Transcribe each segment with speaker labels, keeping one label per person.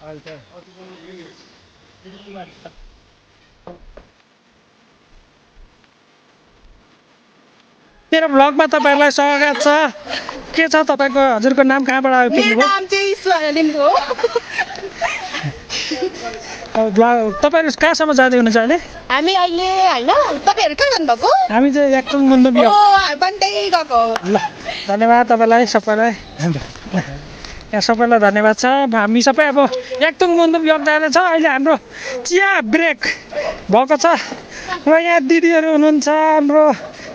Speaker 1: मेरो ब्लगमा तपाईहरुलाई स्वागत छ। के छ तपाईको हजुरको नाम कहाँबाट आयो?
Speaker 2: मेरो नाम चाहिँ ईश्वर लिम्बू हो।
Speaker 1: तपाईहरु कहाँसम्म जाँदै हुनुहुन्छ अहिले?
Speaker 2: हामी अहिले हैन तपाईहरु कहाँ जानु भएको?
Speaker 1: हामी चाहिँ याक्तुङ मुन्दुम
Speaker 2: ओ पनि त्यही गएको।
Speaker 1: ल धन्यवाद तपाईलाई सबैलाई। यहाँ सबैलाई धन्यवाद छ। हामी सबै अब याक्तुङ मुन्दुम योग जाँदैछ। अहिले हाम्रो चिया ब्रेक भएको छ र यहाँ दिदीहरु हुनुहुन्छ, हाम्रो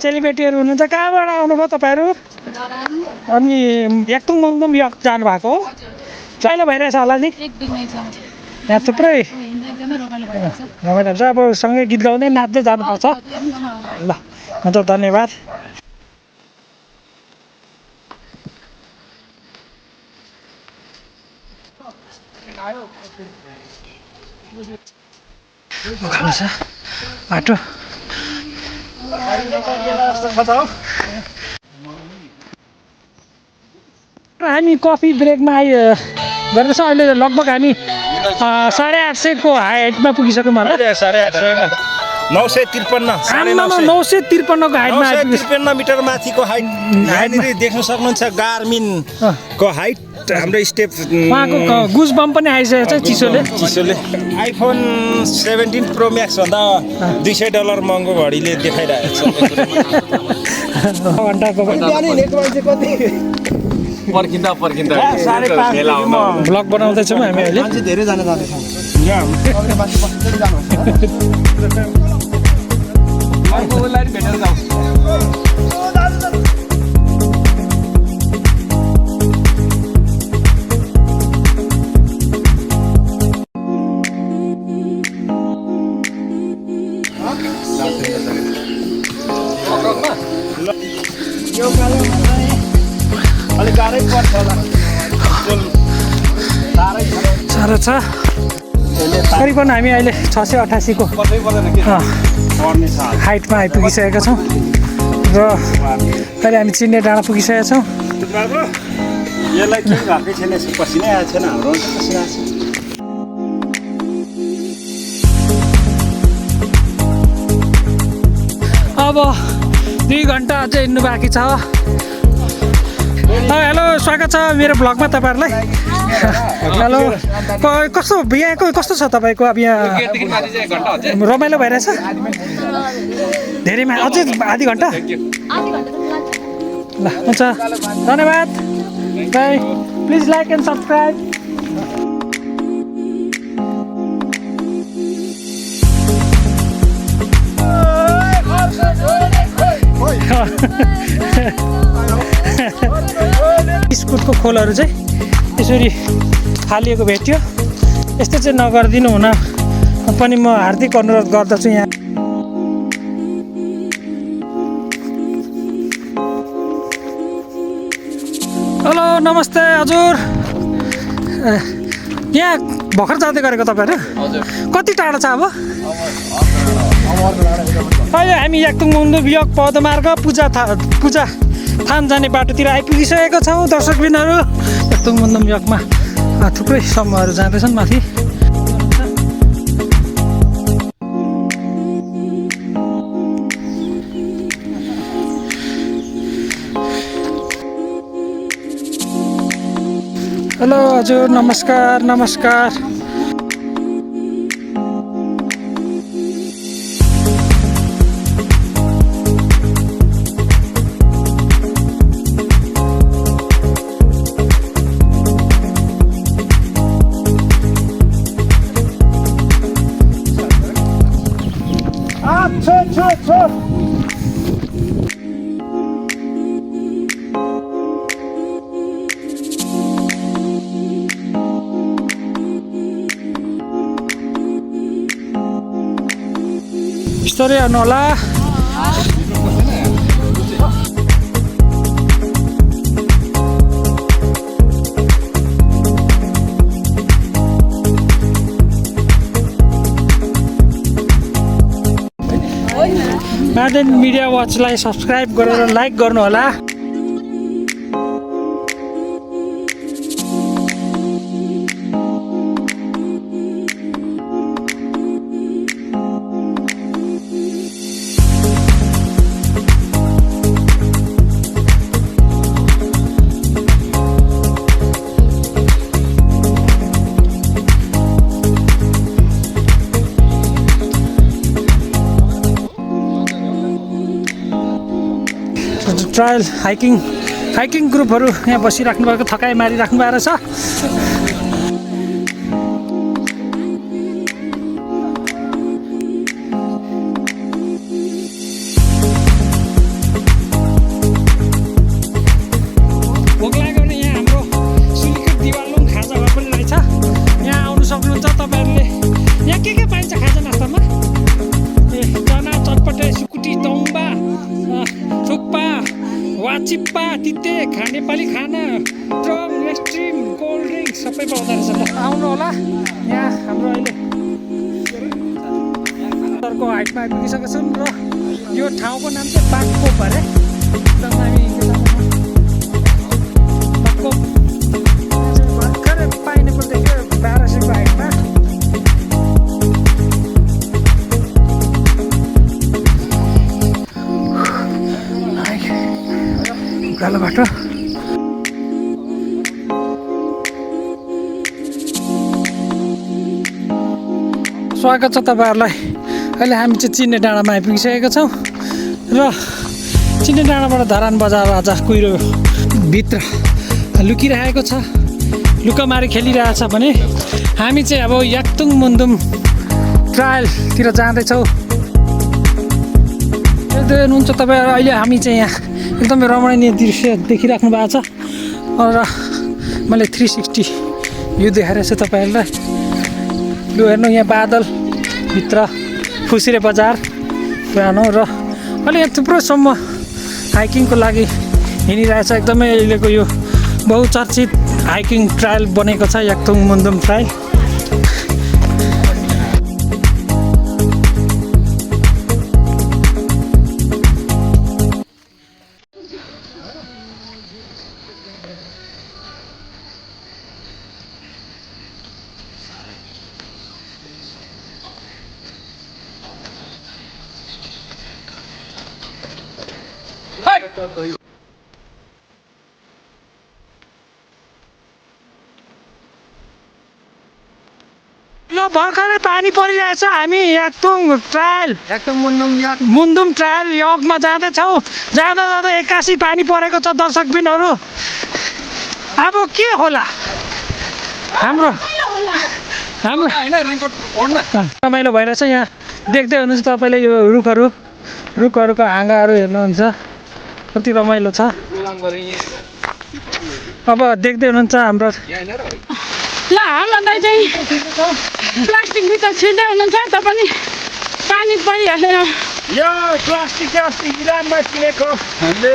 Speaker 1: चेलीबेटीहरु हुनुहुन्छ। कहाँबाट आउनुभयो तपाईहरु? अनि याक्तुङ मुन्दुम योग जानु भएको हो? कहिले भइरहेछ होला नि? यहाँ थुप्रै रमाइलो हुन्छ। अब सँगै गीत गाउँदै नाच्दै जानुपर्छ। ल हुन्छ धन्यवाद। बाटो हामी कफी ब्रेकमा आइयो गर्दैछौँ। अहिले लगभग हामी 850 को हाइटमा पुगिसक्यौँ होला। 953 को हाइटमा
Speaker 3: 953 मिटर माथिको हाइट यहाँनिर देख्न सक्नुहुन्छ। गार्मिनको हाइट हाम्रो स्टेप
Speaker 1: उहाँको गुज बम पनि आइसकेको छ चिसोले।
Speaker 3: आइफोन 17 प्रो म्याक्स भन्दा $200 महँगो घडीले देखाइरहेको छ।
Speaker 1: घण्टाको
Speaker 4: पर्खिँदा
Speaker 1: ब्लग बनाउँदैछौँ हामी अहिले।
Speaker 3: धेरैजना जाँदैछौँ। अलिक गाह्रै पर्छ होला।
Speaker 1: साह्रो छ। करिबन हामी अहिले 688 को हाइटमा आइपुगिसकेका छौँ र अहिले हामी चिन्ने डाँडा पुगिसकेका छौँ।
Speaker 3: यसलाई केही भएकै छैन, पसिनै आएको छैन। हाम्रो पसिना आएको छ।
Speaker 1: अब 2 घन्टा अझै हिँड्नु बाँकी छ। हेलो स्वागत छ मेरो ब्लगमा तपाईहरुलाई। हेलो कस्तो यहाँको कस्तो छ तपाईको? अब यहाँ रमाइलो भइरहेछ धेरैमा अझै आधी घन्टा। ल हुन्छ धन्यवाद। Bye. Please like and subscribe. बिस्कुटको खोलहरू चाहिँ यसरी फालिएको भेट्यो। यस्तो चाहिँ नगरिदिनु हुन पनि म हार्दिक अनुरोध गर्दछु। यहाँ हेलो नमस्ते हजुर। यहाँ भर्खर जाँदै गरेको तपाईँहरू? कति टाढो छ अब? अहिले हामी याक्तुङ मुन्दुम योग पदमार्ग पूजा थान जाने बाटोतिर आइपुगिसकेका छौँ। दर्शकबिनहरू याक्तुङ मुन्दुम योगमा थुप्रै समूहहरू जाँदैछन् माथि। हेलो हजुर नमस्कार नमस्कार। बिस्तारै आउनु होला। मार्टिन मिडिया वाचलाई सब्सक्राइब गरेर लाइक गर्नु होला। ट्रायल हाइकिङ ग्रुपहरू यहाँ बसिराख्नु भएको थकाइ मारिराख्नु भएको रहेछ। भोक लाग्यो भने यहाँ हाम्रो सुलीको दिवालुङ खाजा घर पनि रहेछ। यहाँ आउनु सक्नुहुन्छ तपाईँहरूले। यहाँ के पाइन्छ खाजा नास्तामा? चना, चटपटे, सुकुटी, तौम्बा, थुक्पा, वाचिप्पा, तिते, नेपाली खाना, ड्रम, एक्सट्रिम, कोल्ड ड्रिङ्क सबै पाउँदो रहेछ। ल आउनु होला। यहाँ हाम्रो अहिले सरको हाइटमा आइपुगिसकेको छौँ र यो ठाउँको नाम चाहिँ बागकोप अरे। एकदम हामी बागकोप भर्खरै पाइनेपल देख्यो 1200को हाइटमा। उकालो बाटो स्वागत छ तपाईँहरूलाई। अहिले हामी चाहिँ चिन्ने डाँडामा आइपुगिसकेका छौँ र चिन्ने डाँडाबाट धरान बजार आज कुहिरो भित्र लुकिरहेको छ, लुकामारी खेलिरहेछ भने हामी चाहिँ अब याक्तुङ मुन्दुम ट्रायलतिर जाँदैछौँ। हेर्दै हुनुहुन्छ तपाईँहरू, अहिले हामी चाहिँ यहाँ एकदमै रमणीय दृश्य देखिराख्नु भएको छ र मैले 360 भ्यू देखाइरहेको छु तपाईँहरूलाई। लु हेर्नु यहाँ बादलभित्र फुसिरे बजार पुरानो र अहिले यहाँ थुप्रोसम्म हाइकिङको लागि हिँडिरहेछ। एकदमै अहिलेको यो बहुचर्चित हाइकिङ ट्रायल बनेको छ याक्तुङ मुन्दुम ट्रायल। यो भर्खरै पानी परिरहेछ। हामी याक्तुङ मुन्दुम ट्रायल यगमा जाँदैछौँ। जाँदा जाँदा 81 पानी परेको छ दर्शकबिनहरू। अब के होला हाम्रो रमाइलो भइरहेछ। यहाँ देख्दै हुनुहुन्छ तपाईँले यो रुखहरूको हाँगाहरू हेर्नुहुन्छ कति रमाइलो छ। अब देख्दै हुनुहुन्छ हाम्रो
Speaker 2: ल हाम्रो दाइ चाहिँ प्लास्टिकभित्र छिर्दै हुनुहुन्छ। त पनि पानी परिहाल्यो।
Speaker 3: यो प्लास्टिक इरानमा किनेको 100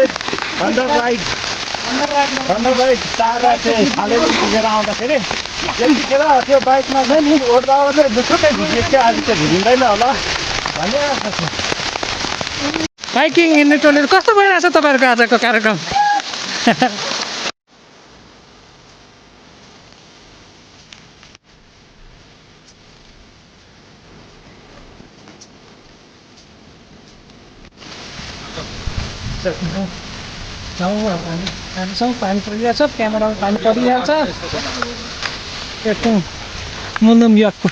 Speaker 3: बाइक तारा चाहिँ हालेर पुगेर आउँदाखेरि त्यतिखेर त्यो बाइकमा चाहिँ नि ओर्दा ओर्दै दुःखै घुसिएको थियो। आज चाहिँ घुमिँदैन होला भन्ने आशा छ।
Speaker 1: हाइकिङ हिँड्ने टोलीहरू कस्तो भइरहेछ तपाईँहरूको आजको कार्यक्रम? पानी परिरहेछ, क्यामेरामा पानी परिरहेछ। याक्तुङ मुन्दुम यगको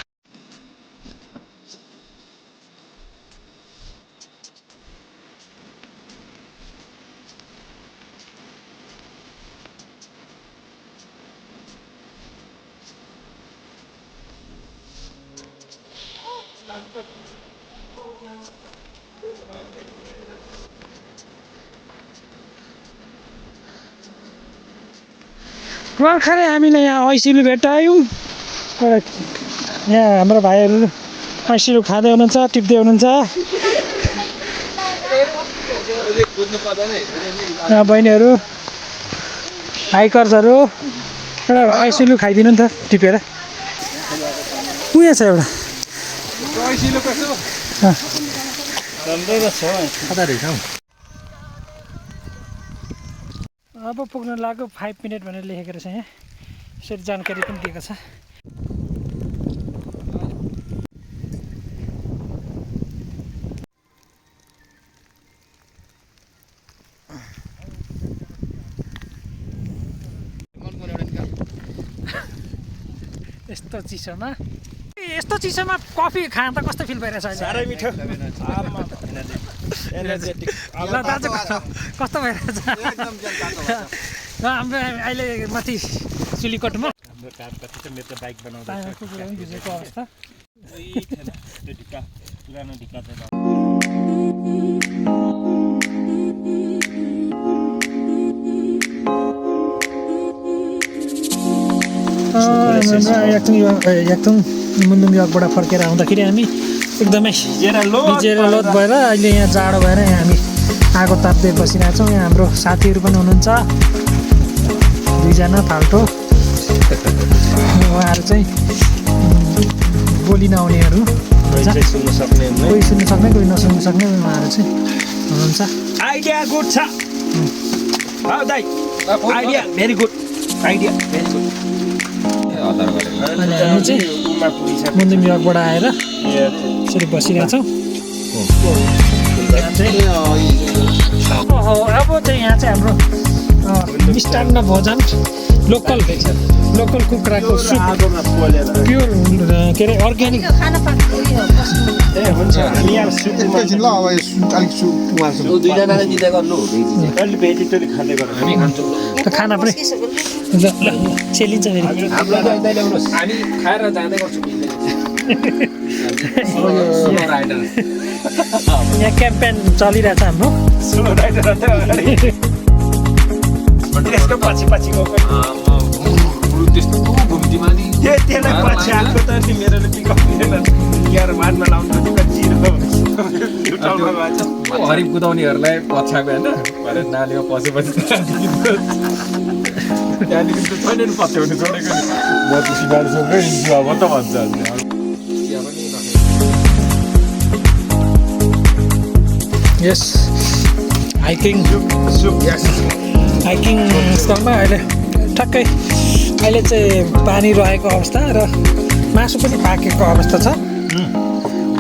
Speaker 1: भर्खरै हामीले यहाँ ऐसिलु भेटायौँ। यहाँ हाम्रो भाइहरू ऐसिलु खाँदै हुनुहुन्छ, टिप्दै हुनुहुन्छ। यहाँ बहिनीहरू हाइकर्सहरू एउटा ऐसिलु खाइदिनु नि त टिपेर। उयो छ एउटा अब पुग्न लाग्यो 5 मिनट भनेर लेखेको रहेछ। यहाँ यसरी जानकारी पनि दिएको छ। यस्तो चिसोमा कफी खाँदा कस्तो फिल भइरहेछ?
Speaker 3: साह्रै मिठो।
Speaker 1: ल दाजु कस्तो भइरहेछ हाम्रो अहिले माथि सुलीकोटमा
Speaker 3: हाम्रो काम कति छ मेरो त बाइक बनाउँदा
Speaker 1: टाइमको कुरा पनि भिजेको अवस्था
Speaker 3: त्यो ढिक्का पुरानो ढिक्का चाहिँ
Speaker 1: याक्थुङ मुन्दुम योगबाट फर्केर आउँदाखेरि हामी एकदमै भिजेर लोत भएर अहिले यहाँ जाडो भएर यहाँ हामी आगो ताप्दै बसिरहेको छौँ। यहाँ हाम्रो साथीहरू पनि हुनुहुन्छ, दुईजना फाल्टो उहाँहरू चाहिँ बोली नआउनेहरू
Speaker 3: सुन्नु सक्ने
Speaker 1: कोही सुन्नु सक्ने कोही नसुन्नु सक्ने उहाँहरू चाहिँ हुनुहुन्छ।
Speaker 3: आइडिया गुड छ दाइ idea very good idea very good
Speaker 1: अहिले हामी चाहिँ मुन्दुम योगबाट आएर यसरी बसिरहेछौँ। अब चाहिँ यहाँ चाहिँ हाम्रो मिष्टान्न भोजन लोकल कुखुराको सुप प्योर के अरे अर्ग्यानिक
Speaker 3: हुन्छ हामी यहाँ
Speaker 4: एकैछिन ल अब अलिक
Speaker 3: दुईजनाले दिँदै गर्नु अलि भेजिटेरियन खाँदै गर्नु हामी खान्छौँ
Speaker 1: त खाना पनि ल सेलिन्छ फेरि
Speaker 5: हामी खाएर जाँदै गर्छौँ
Speaker 1: यहाँ क्याम्पेन चलिरहेछ हाम्रो
Speaker 3: स्लो राइडर त्यसको पछि गएको
Speaker 5: त्यस्तो घुम्तीमा नि
Speaker 3: त्यसलाई पछि आएको त नि मेरो पिकअप लिएर यहाँ मानमा लाउनु ठाउँमा गएछ
Speaker 5: हरिब कुदाउनेहरूलाई पछ्याएको होइन भरे नालीमा पसेपछि त्यहाँदेखि त छैन नि पछ्याउने छोडेको नि म त सिबारसँगै हिँड्छु अब त भन्छ
Speaker 1: यस हाइकिङ स्थलमा अहिले ठ्याक्कै अहिले चाहिँ पानी रहेको अवस्था र मासु पनि पाकेको अवस्था छ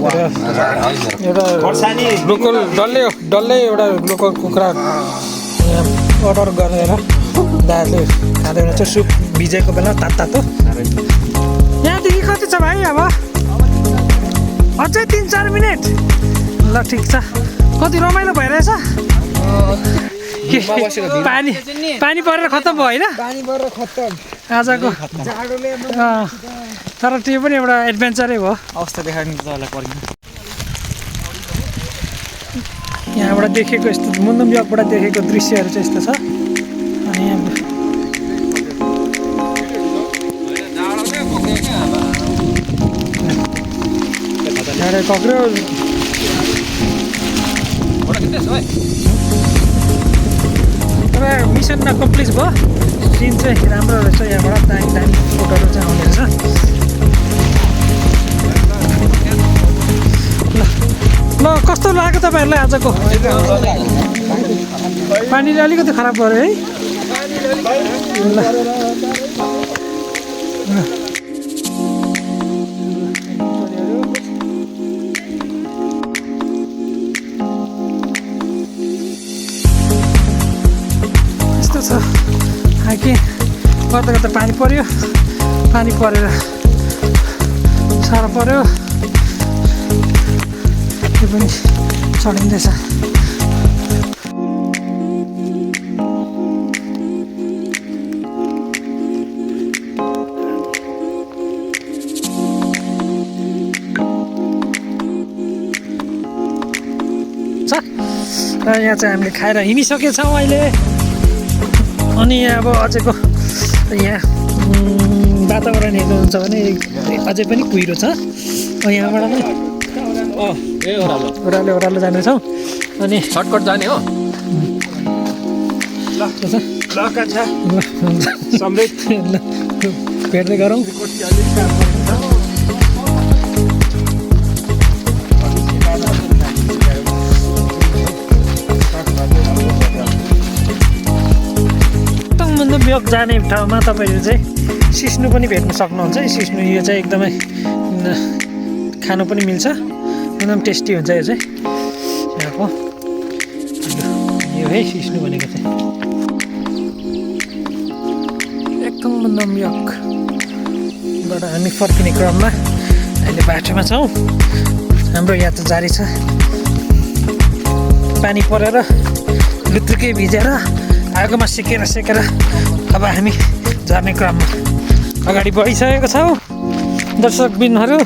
Speaker 1: र एउटा लोकल डल्लै एउटा लोकल कुखुरा यहाँ अर्डर गरेर दादाले खाँदै हुनुहुन्छ। सुप भिजेको बेला तातो यहाँदेखि कति छ भाइ? अब अझै 3-4 मिनट ल ठिक छ। कति रमाइलो भइरहेछ पानी परेर खत्तम भयो होइन आजको तर त्यो पनि एउटा एडभेन्चरै भयो।
Speaker 4: अवस्था देखाउने तपाईँलाई पर्ने
Speaker 1: यहाँबाट देखेको यस्तो मुन्दुम योगबाट देखेको दृश्यहरू चाहिँ यस्तो छ। अनि यहाँ पक्रियो तर मिसन नकम्प्लिट भयो। सिन चाहिँ राम्रो रहेछ, यहाँबाट दामी फोटोहरू चाहिँ आउने रहेछ। ल कस्तो लाग्यो तपाईँहरूलाई आजको? पानीले अलिकति खराब गर्यो है। यस्तो छ हाइकिङ गर्दा पानी परेर साह्रो पर्यो। त्यो पनि चढिँदैछ। यहाँ चाहिँ हामीले खाएर हिँडिसकेछौँ अहिले। अनि अब अझैको यहाँ वातावरण हेर्नुहुन्छ भने अझै पनि कुहिरो छ। यहाँबाट पनि ओह्रालो जानेछौँ। अनि
Speaker 5: सर्टकट जाने हो
Speaker 1: भेट्दै गरौँ। मुन्दुम योग जाने ठाउँमा तपाईँहरू चाहिँ सिस्नु पनि भेट्न सक्नुहुन्छ। सिस्नु यो चाहिँ एकदमै खानु पनि मिल्छ, एकदम टेस्टी हुन्छ। यो चाहिँ यहाँको यो है सिस्नु भनेको चाहिँ एकदम मुन्दुम योगबाट हामी फर्किने क्रममा अहिले बाटोमा छौँ। हाम्रो यात्रा जारी छ। पानी परेर लुत्रुकै भिजेर आगोमा सेकेर अब हामी जाने क्रममा अगाडि बढिसकेको छौँ दर्शकबिनहरू।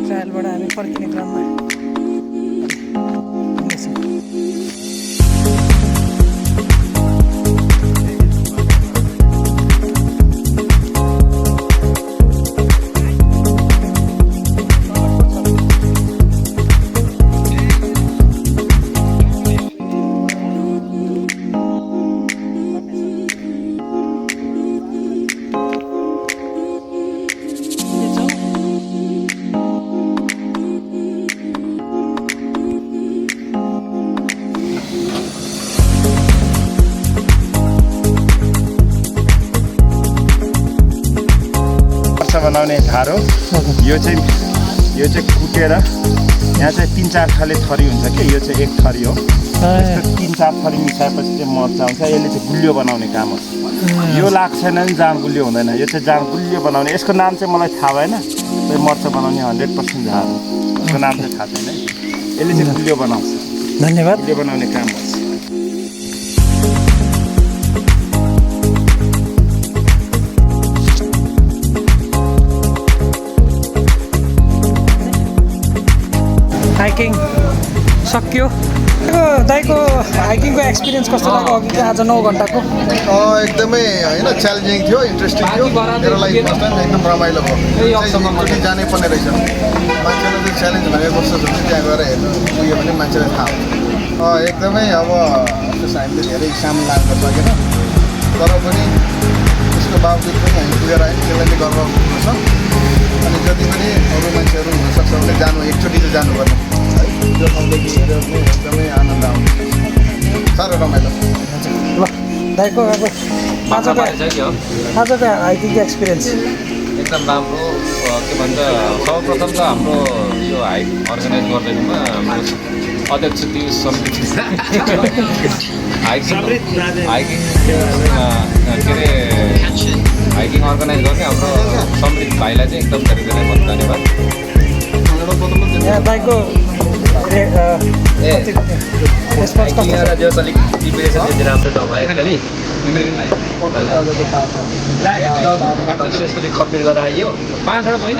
Speaker 1: ट्रायलबाट हामी फर्किने क्रममा हिँड्दैछौँ।
Speaker 3: बनाउने धारो यो चाहिँ कुटेर यहाँ चाहिँ 3-4 खाले थरी हुन्छ कि यो चाहिँ एक थरी हो। यस्तो 3-4 थरी मिसाएपछि चाहिँ मर्च आउँछ। यसले चाहिँ गुलियो बनाउने काम हो। यो लाग्छ छैन नि जाँड गुलियो हुँदैन। यो चाहिँ जाँड गुलियो बनाउने, यसको नाम चाहिँ मलाई थाहा भएन। त्यो मर्च बनाउने 100% झार हो। यसको नाम चाहिँ थाहा छैन। यसले चाहिँ गुलियो बनाउँछ।
Speaker 1: धन्यवाद।
Speaker 3: गुलियो बनाउने काम गर्छ।
Speaker 1: हाइकिङ सक्यो। दाइको हाइकिङको एक्सपिरियन्स कस्तो लाग्यो? अघि चाहिँ आज 9 घन्टाको
Speaker 4: एकदमै होइन च्यालेन्जिङ थियो, इन्ट्रेस्टिङ थियो। मेरो लागि फर्स्ट टाइम एकदम रमाइलो भयो। एकचोटि जानै पर्ने रहेछ। मान्छेले चाहिँ च्यालेन्ज भनेको कस्तो छ त्यहाँ गएर हेर्नु पुग्यो भने मान्छेलाई थाहा हुन्छ। एकदमै अब अफकोर्स हामीले धेरै सामान लाग्न सकेन, तर पनि त्यसको बावजुद पनि हामी पुगेर आयौँ। त्यसलाई चाहिँ गर्व हुनुपर्छ। अनि जति पनि अरू मान्छेहरू हुनसक्छ भने जानु, एकचोटि चाहिँ जानुपर्ने है। त्यो ठाउँदेखि हेरेर पनि एकदमै आनन्द आउँछ, साह्रो रमाइलो।
Speaker 1: ल दाइको अब आजको हाइकिङको एक्सपिरियन्स
Speaker 6: एकदम राम्रो। के भन्छ, सर्वप्रथम त हाम्रो यो हाइक अर्गनाइज गरिदिनुमा हाम्रो अध्यक्ष दिव समिति हाइकिङ के अरे हाइकिङ अर्गनाइज गर्ने हाम्रो समृद्ध भाइलाई चाहिँ एकदम धेरै धेरै धन्यवाद।
Speaker 1: दाइको
Speaker 6: जस अलिक प्रिपेरेसन चाहिँ राम्रो नभएको नि कम्प्लिट गरेर आइयो। 5वटा होइन,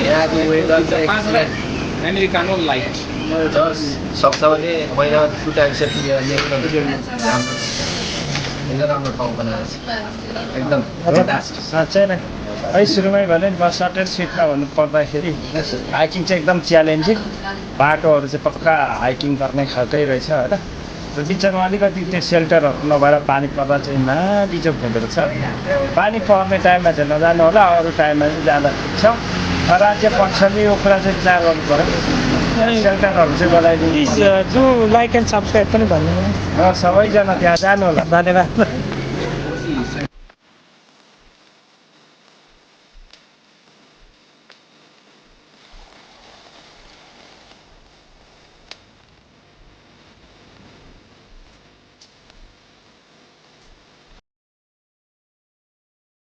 Speaker 6: अमेरिकानो लाइट सक्छ भने महिना 2 टाइम सेट राम्रो ठाउँ बनाएर एकदम
Speaker 1: साँच्चै नै है। सुरुमै भने नि म सर्टेन सिटमा भन्नु पर्दाखेरि हाइकिङ चाहिँ एकदम च्यालेन्जिङ। बाटोहरू चाहिँ पक्का हाइकिङ गर्ने खालकै रहेछ होइन। र बिचमा अलिकति त्यो सेल्टरहरू नभएर पानी पर्दा चाहिँ बिजोग हुँदो रहेछ। पानी पर्ने टाइममा चाहिँ नजानु होला, अरू टाइममा चाहिँ जाँदा ठिक छ। राज्य पक्षले यो कुरा चाहिँ विचार गर्नु पऱ्यो। सेल्टरहरू चाहिँ बनाइदिनु। जो लाइक एन्ड सब्सक्राइब पनि भन्नु सबैजना त्यहाँ जानु होला। धन्यवाद।